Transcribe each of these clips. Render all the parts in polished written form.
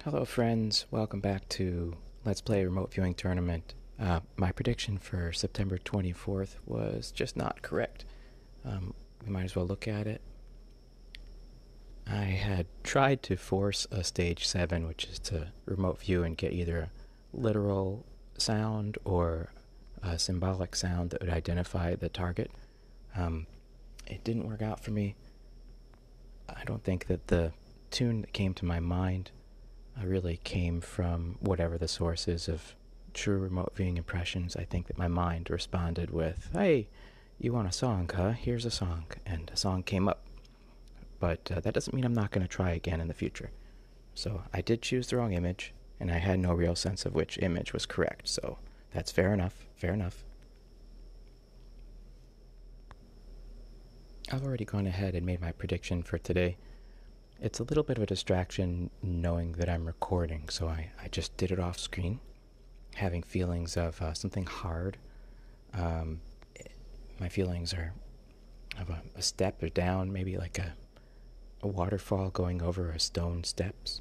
Hello friends, welcome back to Let's Play Remote Viewing Tournament. My prediction for September 24th was just not correct. We might as well look at it. I had tried to force a stage 7, which is to remote view and get either a literal sound or a symbolic sound that would identify the target. It didn't work out for me. I don't think that the tune that came to my mind really came from whatever the source is of true remote viewing impressions. I think that my mind responded with, "Hey, you want a song, huh? Here's a song." And a song came up. But that doesn't mean I'm not going to try again in the future. So I did choose the wrong image, and I had no real sense of which image was correct. So that's fair enough, fair enough. I've already gone ahead and made my prediction for today. It's a little bit of a distraction knowing that I'm recording, so I just did it off screen, having feelings of something hard. My feelings are of a step or down, maybe like a waterfall going over a stone steps,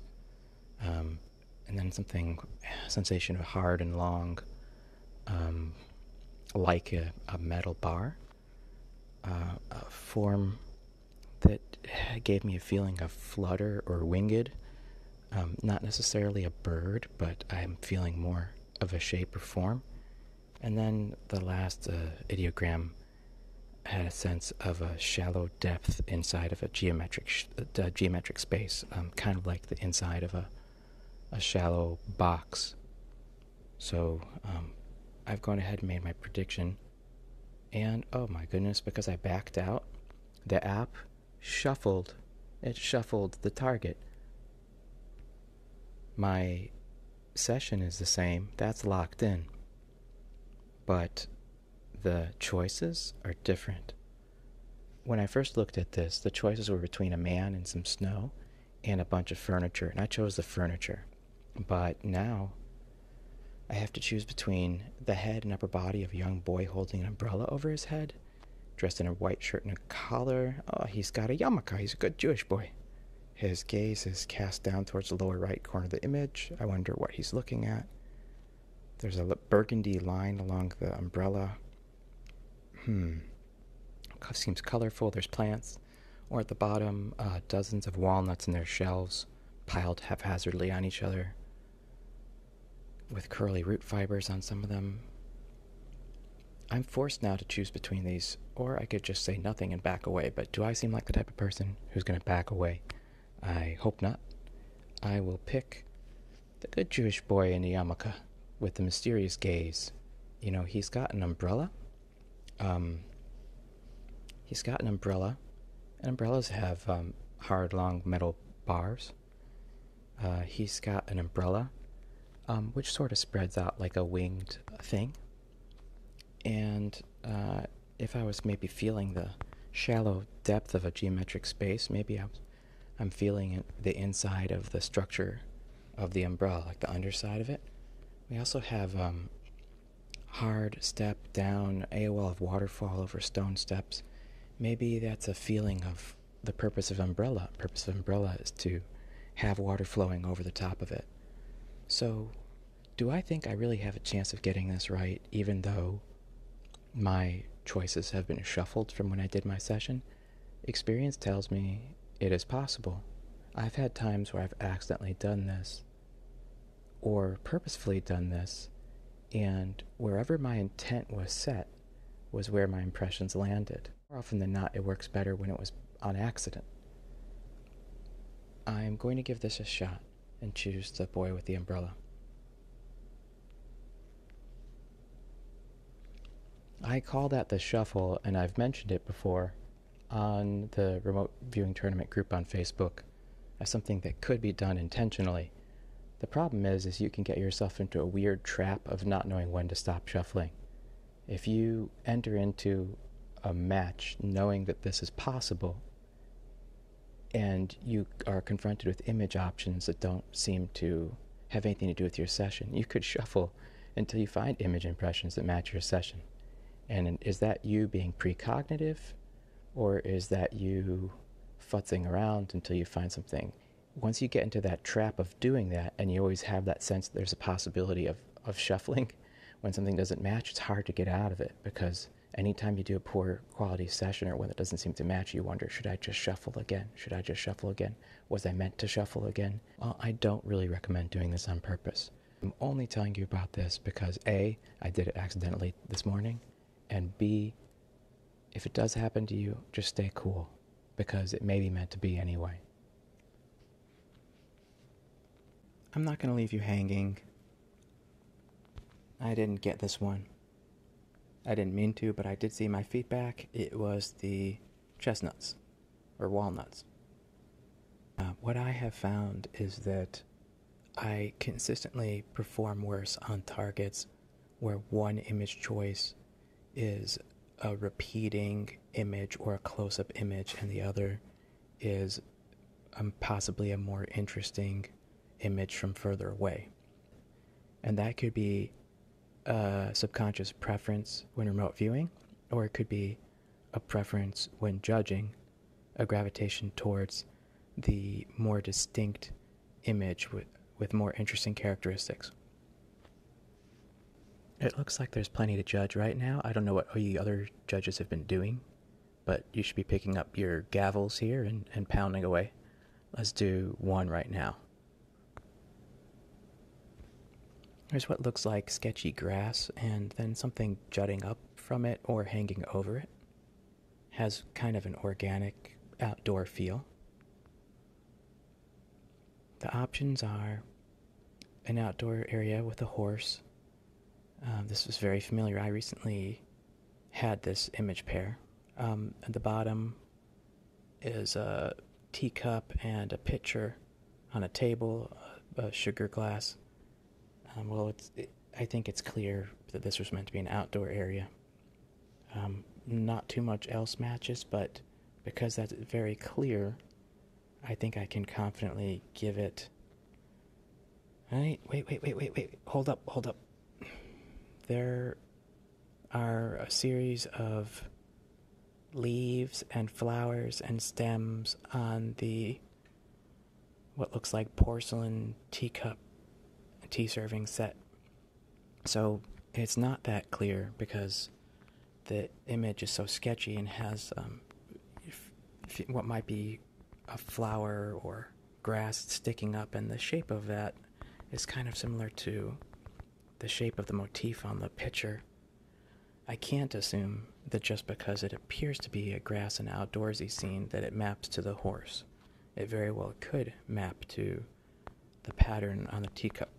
and then a sensation of hard and long, like a metal bar, a form that gave me a feeling of flutter or winged, not necessarily a bird, but I'm feeling more of a shape or form. And then the last ideogram had a sense of a shallow depth inside of a geometric space, kind of like the inside of a shallow box. So I've gone ahead and made my prediction, and oh my goodness, because I backed out, the app shuffled the target. My session is the same, that's locked in, but the choices are different. When I first looked at this, the choices were between a man and some snow and a bunch of furniture, and I chose the furniture. But now I have to choose between the head and upper body of a young boy holding an umbrella over his head, dressed in a white shirt and a collar. Oh, he's got a yarmulke. He's a good Jewish boy. His gaze is cast down towards the lower right corner of the image. I wonder what he's looking at. There's a burgundy line along the umbrella. Seems colorful. There's plants. Or at the bottom, dozens of walnuts in their shells, piled haphazardly on each other, with curly root fibers on some of them. I'm forced now to choose between these, or I could just say nothing and back away, but do I seem like the type of person who's going to back away? I hope not. I will pick the good Jewish boy in the yarmulke with the mysterious gaze. You know, he's got an umbrella. And umbrellas have hard, long metal bars. He's got an umbrella, which sort of spreads out like a winged thing. And if I was maybe feeling the shallow depth of a geometric space, maybe I'm feeling the inside of the structure of the umbrella, like the underside of it. We also have hard step down, AOL of waterfall over stone steps. Maybe that's a feeling of the purpose of umbrella. The purpose of umbrella is to have water flowing over the top of it. So, do I think I really have a chance of getting this right, even though my choices have been shuffled from when I did my session? Experience tells me it is possible. I've had times where I've accidentally done this, or purposefully done this, and wherever my intent was set was where my impressions landed. More often than not, it works better when it was on accident. I'm going to give this a shot and choose the boy with the umbrella. I call that the shuffle, and I've mentioned it before on the remote viewing tournament group on Facebook as something that could be done intentionally. The problem is you can get yourself into a weird trap of not knowing when to stop shuffling. If you enter into a match knowing that this is possible, and you are confronted with image options that don't seem to have anything to do with your session, you could shuffle until you find image impressions that match your session. And is that you being precognitive, or is that you futzing around until you find something once you get into that trap of doing that, and you always have that sense that there's a possibility of shuffling when something doesn't match, it's hard to get out of it, because anytime you do a poor quality session or when it doesn't seem to match, you wonder, should I just shuffle again? Should I just shuffle again? Was I meant to shuffle again? Well, I don't really recommend doing this on purpose. I'm only telling you about this because A, I did it accidentally this morning, and B, if it does happen to you, just stay cool, because it may be meant to be anyway. I'm not going to leave you hanging. I didn't get this one. I didn't mean to, but I did see my feedback. It was the chestnuts, or walnuts. What I have found is that I consistently perform worse on targets where one image choice is a repeating image or a close-up image, and the other is possibly a more interesting image from further away. And that could be a subconscious preference when remote viewing, or it could be a preference when judging, a gravitation towards the more distinct image with more interesting characteristics. It looks like there's plenty to judge right now. I don't know what the other judges have been doing, but you should be picking up your gavels here and pounding away. Let's do one right now. There's what looks like sketchy grass, and then something jutting up from it or hanging over it. Has kind of an organic outdoor feel. The options are an outdoor area with a horse. This was very familiar. I recently had this image pair. At the bottom is a teacup and a pitcher on a table, a sugar glass. I think it's clear that this was meant to be an outdoor area. Not too much else matches, but because that's very clear, I think I can confidently give it... Wait. Hold up. There are a series of leaves and flowers and stems on the what looks like porcelain teacup tea serving set. So it's not that clear because the image is so sketchy and has what might be a flower or grass sticking up, and the shape of that is kind of similar to the shape of the motif on the picture. I can't assume that just because it appears to be a grass and outdoorsy scene that it maps to the horse. It very well could map to the pattern on the teacup.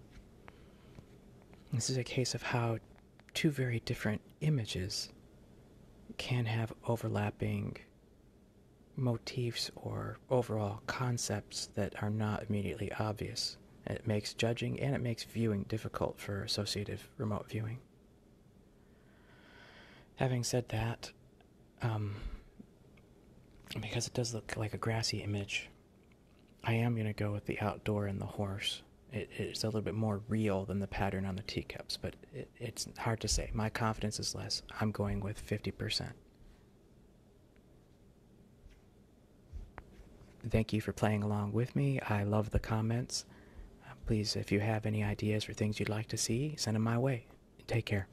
This is a case of how two very different images can have overlapping motifs or overall concepts that are not immediately obvious. It makes judging and it makes viewing difficult for associative remote viewing. Having said that, because it does look like a grassy image, I am going to go with the outdoor and the horse. It's a little bit more real than the pattern on the teacups, but it's hard to say. My confidence is less. I'm going with 50%. Thank you for playing along with me. I love the comments. Please, if you have any ideas for things you'd like to see, send them my way. Take care.